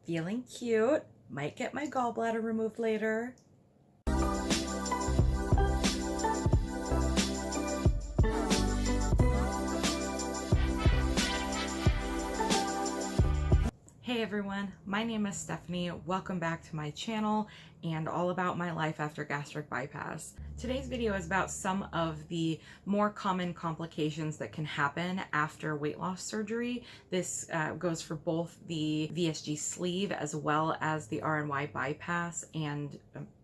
Feeling cute. Might get my gallbladder removed later. Hey everyone, my name is Stephanie. Welcome back to my channel and all about my life after gastric bypass. Today's video is about some of the more common complications that can happen after weight loss surgery. This goes for both the VSG sleeve as well as the RNY bypass and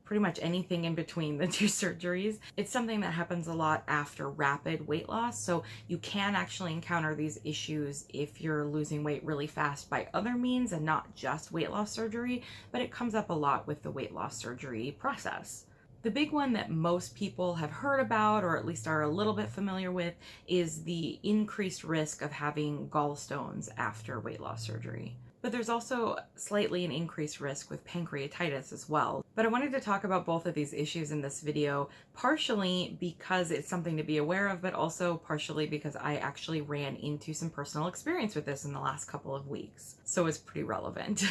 pretty much anything in between the two surgeries. It's something that happens a lot after rapid weight loss, so you can actually encounter these issues if you're losing weight really fast by other means and not just weight loss surgery, but it comes up a lot with the weight loss surgery process. The big one that most people have heard about, or at least are a little bit familiar with, is the increased risk of having gallstones after weight loss surgery. But there's also slightly an increased risk with pancreatitis as well. But I wanted to talk about both of these issues in this video, partially because it's something to be aware of, but also partially because I actually ran into some personal experience with this in the last couple of weeks. So it's pretty relevant.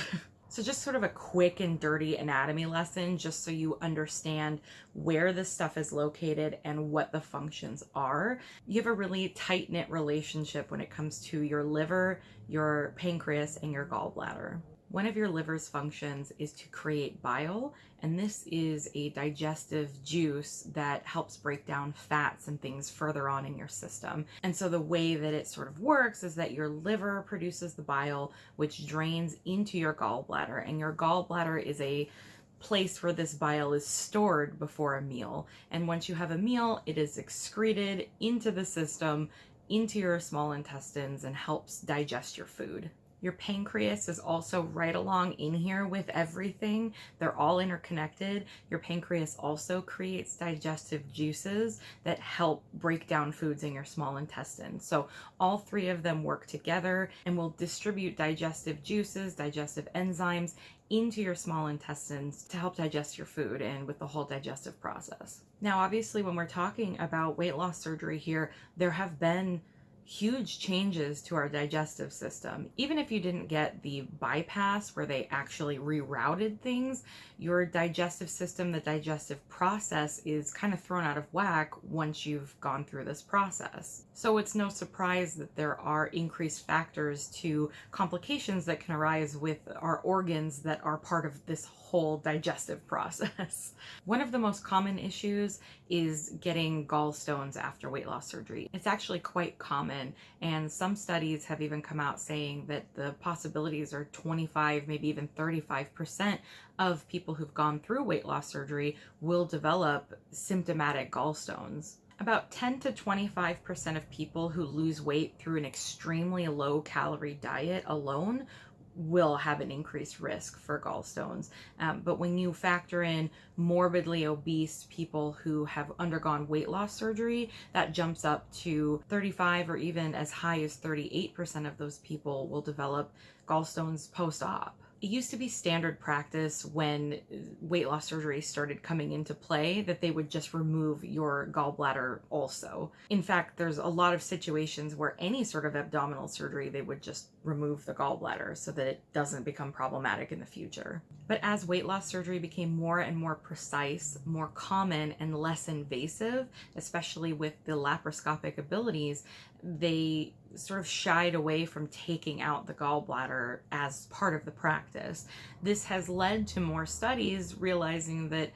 So just sort of a quick and dirty anatomy lesson, just so you understand where this stuff is located and what the functions are. You have a really tight-knit relationship when it comes to your liver, your pancreas, and your gallbladder. One of your liver's functions is to create bile, and this is a digestive juice that helps break down fats and things further on in your system. And so the way that it sort of works is that your liver produces the bile, which drains into your gallbladder, and your gallbladder is a place where this bile is stored before a meal. And once you have a meal, it is excreted into the system, into your small intestines, and helps digest your food. Your pancreas is also right along in here with everything. They're all interconnected. Your pancreas also creates digestive juices that help break down foods in your small intestine. So all three of them work together and will distribute digestive juices, digestive enzymes into your small intestines to help digest your food and with the whole digestive process. Now, obviously, when we're talking about weight loss surgery here, there have been huge changes to our digestive system. Even if you didn't get the bypass where they actually rerouted things, your digestive system, the digestive process is kind of thrown out of whack once you've gone through this process. So it's no surprise that there are increased factors to complications that can arise with our organs that are part of this whole digestive process. One of the most common issues is getting gallstones after weight loss surgery. It's actually quite common, and some studies have even come out saying that the possibilities are 25, maybe even 35% of people who've gone through weight loss surgery will develop symptomatic gallstones. About 10 to 25% of people who lose weight through an extremely low calorie diet alone will have an increased risk for gallstones. But when you factor in morbidly obese people who have undergone weight loss surgery, that jumps up to 35 or even as high as 38% of those people will develop gallstones post-op. It used to be standard practice when weight loss surgery started coming into play that they would just remove your gallbladder also. In fact, there's a lot of situations where any sort of abdominal surgery, they would just remove the gallbladder so that it doesn't become problematic in the future. But as weight loss surgery became more and more precise, more common, and less invasive, especially with the laparoscopic abilities, they sort of shied away from taking out the gallbladder as part of the practice. This has led to more studies realizing that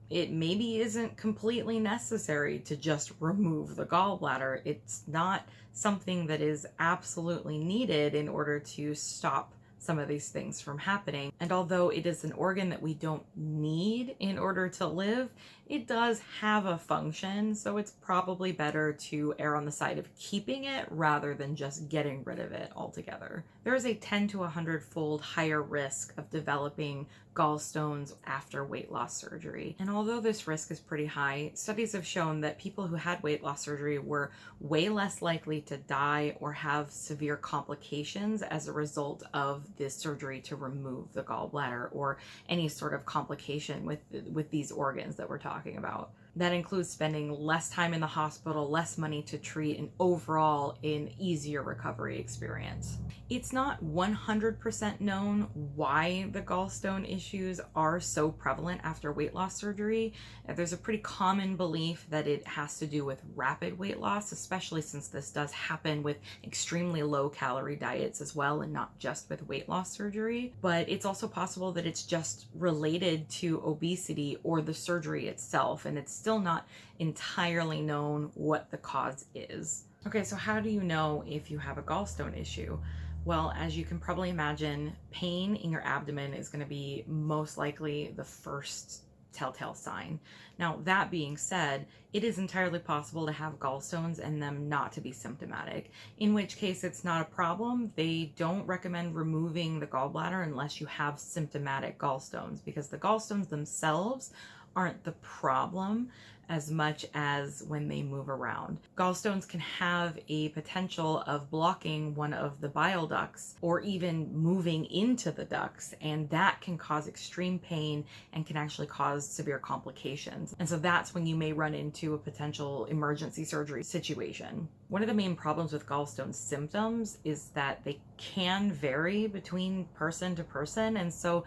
it maybe isn't completely necessary to just remove the gallbladder. It's not something that is absolutely needed in order to stop some of these things from happening. And although it is an organ that we don't need in order to live, it does have a function, so it's probably better to err on the side of keeping it rather than just getting rid of it altogether. There is a 10 to 100-fold higher risk of developing gallstones after weight loss surgery. And although this risk is pretty high, studies have shown that people who had weight loss surgery were way less likely to die or have severe complications as a result of this surgery to remove the gallbladder or any sort of complication with these organs that we're talking about. That includes spending less time in the hospital, less money to treat, and overall an easier recovery experience. It's not 100% known why the gallstone issues are so prevalent after weight loss surgery. There's a pretty common belief that it has to do with rapid weight loss, especially since this does happen with extremely low calorie diets as well, and not just with weight loss surgery. But it's also possible that it's just related to obesity or the surgery itself, and it's still not entirely known what the cause is. Okay, so how do you know if you have a gallstone issue? Well, as you can probably imagine, pain in your abdomen is going to be most likely the first telltale sign. Now, that being said, it is entirely possible to have gallstones and them not to be symptomatic, in which case it's not a problem. They don't recommend removing the gallbladder unless you have symptomatic gallstones, because the gallstones themselves aren't the problem as much as when they move around. Gallstones can have a potential of blocking one of the bile ducts or even moving into the ducts, and that can cause extreme pain and can actually cause severe complications. And so that's when you may run into a potential emergency surgery situation. One of the main problems with gallstone symptoms is that they can vary between person to person, and so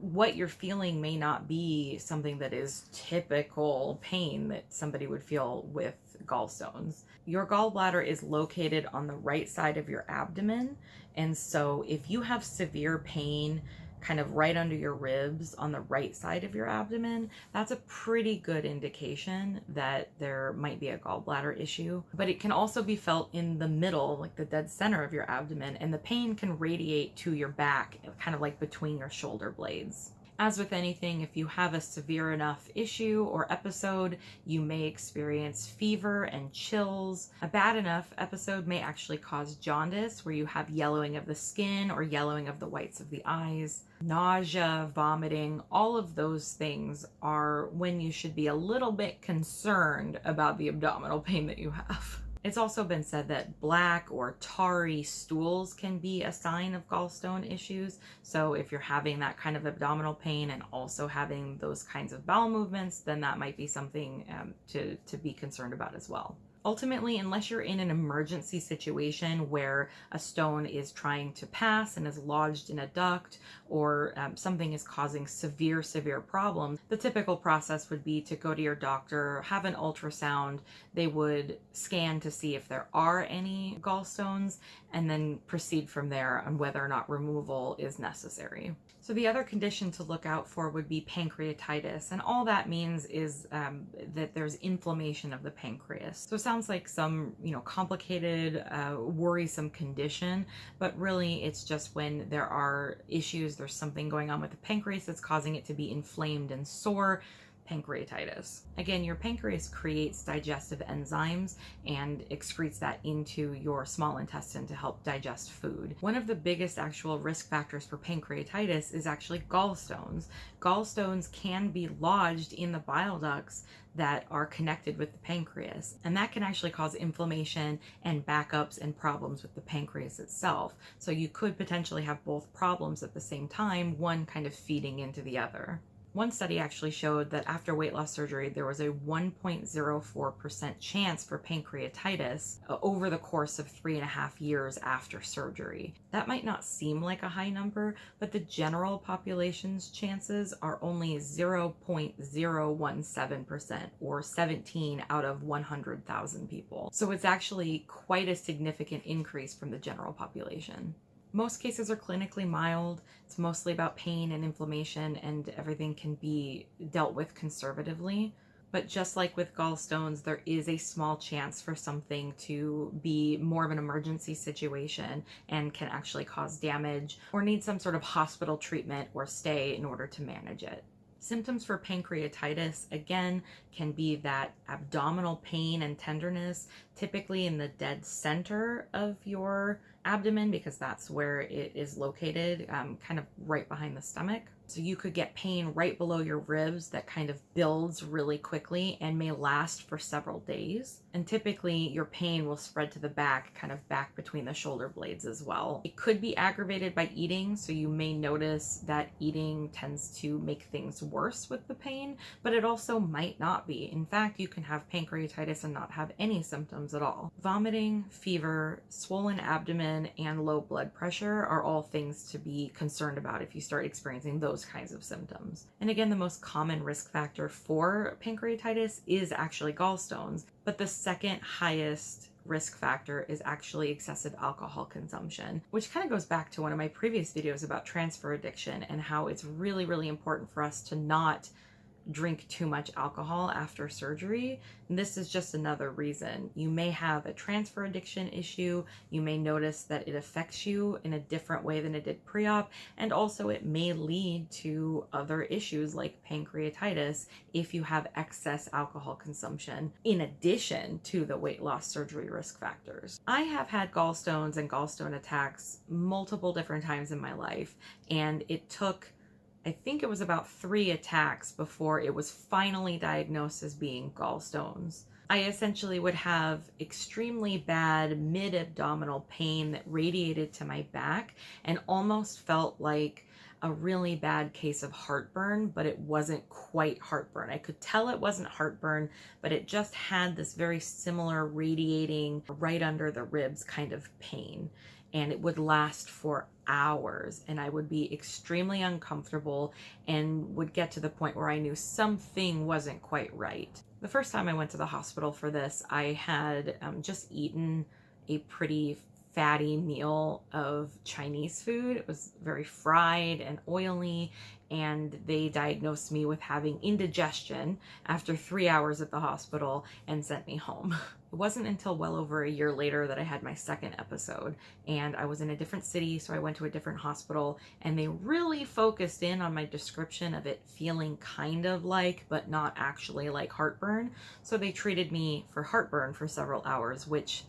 what you're feeling may not be something that is typical pain that somebody would feel with gallstones. Your gallbladder is located on the right side of your abdomen, and so if you have severe pain kind of right under your ribs on the right side of your abdomen, that's a pretty good indication that there might be a gallbladder issue. But it can also be felt in the middle, like the dead center of your abdomen, and the pain can radiate to your back, kind of like between your shoulder blades. As with anything, if you have a severe enough issue or episode, you may experience fever and chills. A bad enough episode may actually cause jaundice, where you have yellowing of the skin or yellowing of the whites of the eyes. Nausea, vomiting, all of those things are when you should be a little bit concerned about the abdominal pain that you have. It's also been said that black or tarry stools can be a sign of gallstone issues. So if you're having that kind of abdominal pain and also having those kinds of bowel movements, then that might be something to be concerned about as well. Ultimately, unless you're in an emergency situation where a stone is trying to pass and is lodged in a duct, or something is causing severe problems, the typical process would be to go to your doctor, have an ultrasound. They would scan to see if there are any gallstones, and then proceed from there on whether or not removal is necessary. So the other condition to look out for would be pancreatitis, and all that means is that there's inflammation of the pancreas. So it sounds like some, complicated, worrisome condition, but really it's just when there are issues, there's something going on with the pancreas that's causing it to be inflamed and sore. Pancreatitis. Again, your pancreas creates digestive enzymes and excretes that into your small intestine to help digest food. One of the biggest actual risk factors for pancreatitis is actually gallstones. Gallstones can be lodged in the bile ducts that are connected with the pancreas, and that can actually cause inflammation and backups and problems with the pancreas itself. So you could potentially have both problems at the same time, one kind of feeding into the other. One study actually showed that after weight loss surgery, there was a 1.04% chance for pancreatitis over the course of 3.5 years after surgery. That might not seem like a high number, but the general population's chances are only 0.017%, or 17 out of 100,000 people. So it's actually quite a significant increase from the general population. Most cases are clinically mild. It's mostly about pain and inflammation, and everything can be dealt with conservatively. But just like with gallstones, there is a small chance for something to be more of an emergency situation and can actually cause damage or need some sort of hospital treatment or stay in order to manage it. Symptoms for pancreatitis, again, can be that abdominal pain and tenderness, typically in the dead center of your abdomen because that's where it is located, kind of right behind the stomach. So you could get pain right below your ribs that kind of builds really quickly and may last for several days. And typically your pain will spread to the back, kind of back between the shoulder blades as well. It could be aggravated by eating, so you may notice that eating tends to make things worse with the pain, but it also might not be. In fact, you can have pancreatitis and not have any symptoms at all. Vomiting, fever, swollen abdomen, and low blood pressure are all things to be concerned about if you start experiencing those kinds of symptoms. And again, the most common risk factor for pancreatitis is actually gallstones, but the second highest risk factor is actually excessive alcohol consumption, which kind of goes back to one of my previous videos about transfer addiction and how it's really, really important for us to not drink too much alcohol after surgery. And this is just another reason. You may have a transfer addiction issue. You may notice that it affects you in a different way than it did pre-op. And also it may lead to other issues like pancreatitis if you have excess alcohol consumption in addition to the weight loss surgery risk factors. I have had gallstones and gallstone attacks multiple different times in my life, and it took, I think it was about 3 attacks before it was finally diagnosed as being gallstones. I essentially would have extremely bad mid-abdominal pain that radiated to my back and almost felt like a really bad case of heartburn, but it wasn't quite heartburn. I could tell it wasn't heartburn, but it just had this very similar radiating right under the ribs kind of pain. And it would last for hours, and I would be extremely uncomfortable and would get to the point where I knew something wasn't quite right. The first time I went to the hospital for this, I had just eaten a pretty fatty meal of Chinese food. It was very fried and oily, and they diagnosed me with having indigestion after 3 hours at the hospital and sent me home. It wasn't until well over a year later that I had my second episode, and I was in a different city, so I went to a different hospital, and they really focused in on my description of it feeling kind of like, but not actually like heartburn. So they treated me for heartburn for several hours, which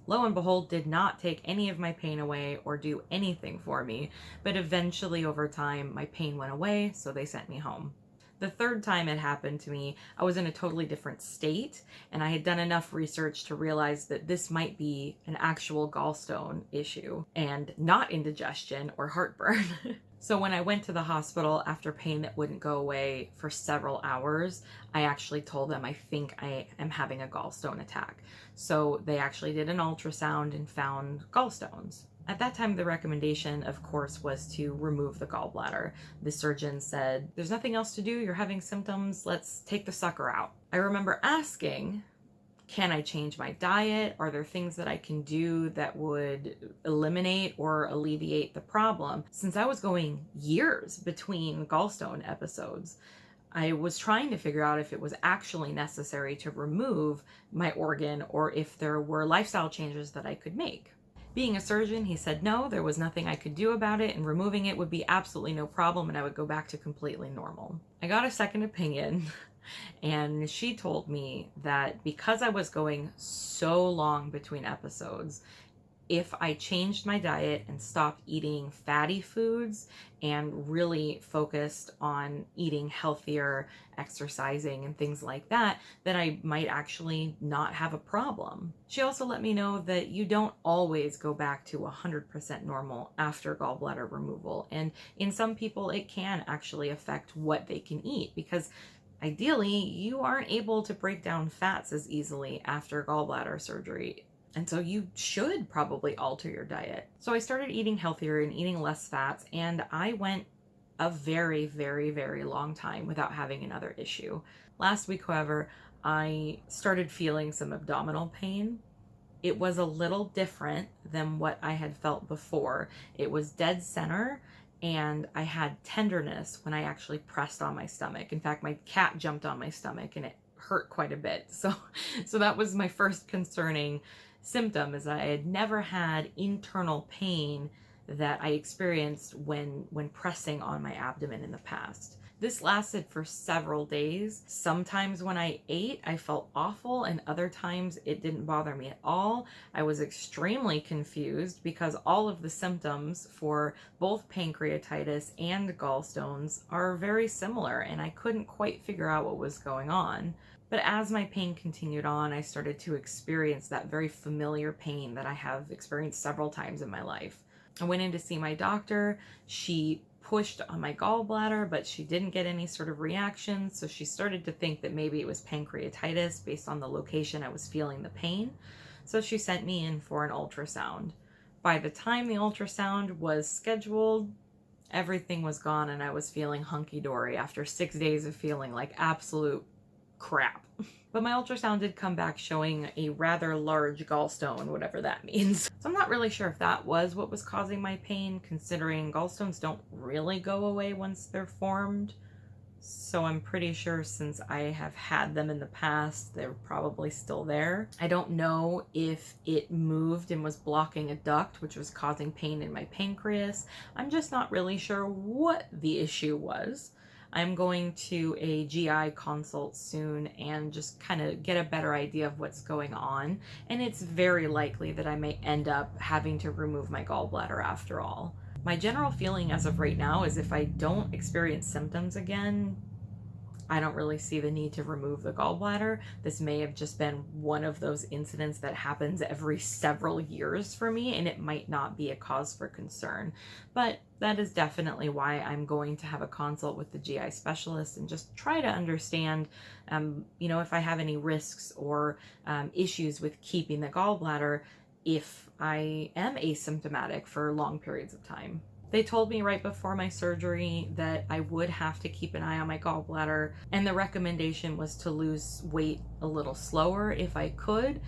lo and behold did not take any of my pain away or do anything for me. But eventually over time, my pain went away, so they sent me home. The third time it happened to me, I was in a totally different state, and I had done enough research to realize that this might be an actual gallstone issue and not indigestion or heartburn. So when I went to the hospital after pain that wouldn't go away for several hours, I actually told them I think I am having a gallstone attack. So they actually did an ultrasound and found gallstones. At that time, the recommendation, of course, was to remove the gallbladder. The surgeon said, "There's nothing else to do. You're having symptoms. Let's take the sucker out." I remember asking, can I change my diet? Are there things that I can do that would eliminate or alleviate the problem? Since I was going years between gallstone episodes, I was trying to figure out if it was actually necessary to remove my organ or if there were lifestyle changes that I could make. Being a surgeon, he said no, there was nothing I could do about it, and removing it would be absolutely no problem, and I would go back to completely normal. I got a second opinion, and she told me that because I was going so long between episodes, if I changed my diet and stopped eating fatty foods and really focused on eating healthier, exercising, and things like that, that I might actually not have a problem. She also let me know that you don't always go back to 100% normal after gallbladder removal. And in some people, it can actually affect what they can eat, because ideally, you aren't able to break down fats as easily after gallbladder surgery. And so you should probably alter your diet. So I started eating healthier and eating less fats, and I went a very, very, very long time without having another issue. Last week, however, I started feeling some abdominal pain. It was a little different than what I had felt before. It was dead center, and I had tenderness when I actually pressed on my stomach. In fact, my cat jumped on my stomach and it hurt quite a bit. So that was my first concerning symptom, is that I had never had internal pain that I experienced when pressing on my abdomen in the past. This lasted for several days. Sometimes when I ate, I felt awful, and other times it didn't bother me at all. I was extremely confused because all of the symptoms for both pancreatitis and gallstones are very similar, and I couldn't quite figure out what was going on. But as my pain continued on, I started to experience that very familiar pain that I have experienced several times in my life. I went in to see my doctor. She pushed on my gallbladder, but she didn't get any sort of reaction, so she started to think that maybe it was pancreatitis based on the location I was feeling the pain. So she sent me in for an ultrasound. By the time the ultrasound was scheduled, everything was gone and I was feeling hunky-dory after 6 days of feeling like absolute crap. But my ultrasound did come back showing a rather large gallstone, whatever that means. So I'm not really sure if that was what was causing my pain, considering gallstones don't really go away once they're formed. So I'm pretty sure since I have had them in the past, they're probably still there. I don't know if it moved and was blocking a duct, which was causing pain in my pancreas. I'm just not really sure what the issue was. I'm going to a GI consult soon and just kind of get a better idea of what's going on. And it's very likely that I may end up having to remove my gallbladder after all. My general feeling as of right now is if I don't experience symptoms again, I don't really see the need to remove the gallbladder. This may have just been one of those incidents that happens every several years for me, and it might not be a cause for concern. But that is definitely why I'm going to have a consult with the GI specialist and just try to understand, if I have any risks or issues with keeping the gallbladder if I am asymptomatic for long periods of time. They told me right before my surgery that I would have to keep an eye on my gallbladder, and the recommendation was to lose weight a little slower if I could,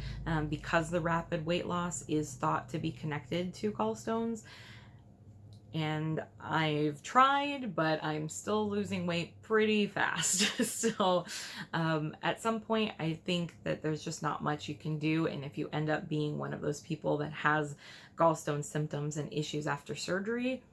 because the rapid weight loss is thought to be connected to gallstones. And I've tried, but I'm still losing weight pretty fast. So at some point, I think that there's just not much you can do. And if you end up being one of those people that has gallstone symptoms and issues after surgery,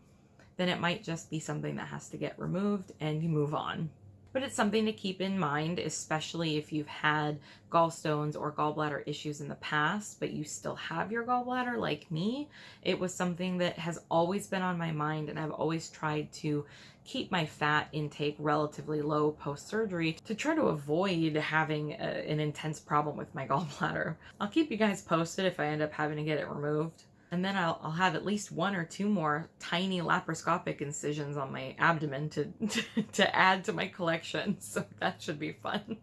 then it might just be something that has to get removed and you move on. But it's something to keep in mind, especially if you've had gallstones or gallbladder issues in the past, but you still have your gallbladder like me. It was something that has always been on my mind, and I've always tried to keep my fat intake relatively low post-surgery to try to avoid having an intense problem with my gallbladder. I'll keep you guys posted if I end up having to get it removed. And then I'll have at least 1 or 2 more tiny laparoscopic incisions on my abdomen to add to my collection. So that should be fun.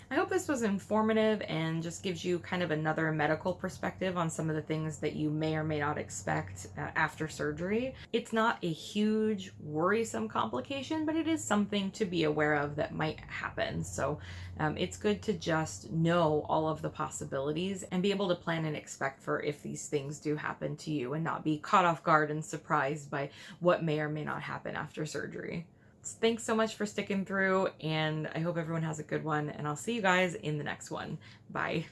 I hope this was informative and just gives you kind of another medical perspective on some of the things that you may or may not expect after surgery. It's not a huge worrisome complication, but it is something to be aware of that might happen. So it's good to just know all of the possibilities and be able to plan and expect for if these things do happen to you and not be caught off guard and surprised by what may or may not happen after surgery. Thanks so much for sticking through, and I hope everyone has a good one, and I'll see you guys in the next one. Bye.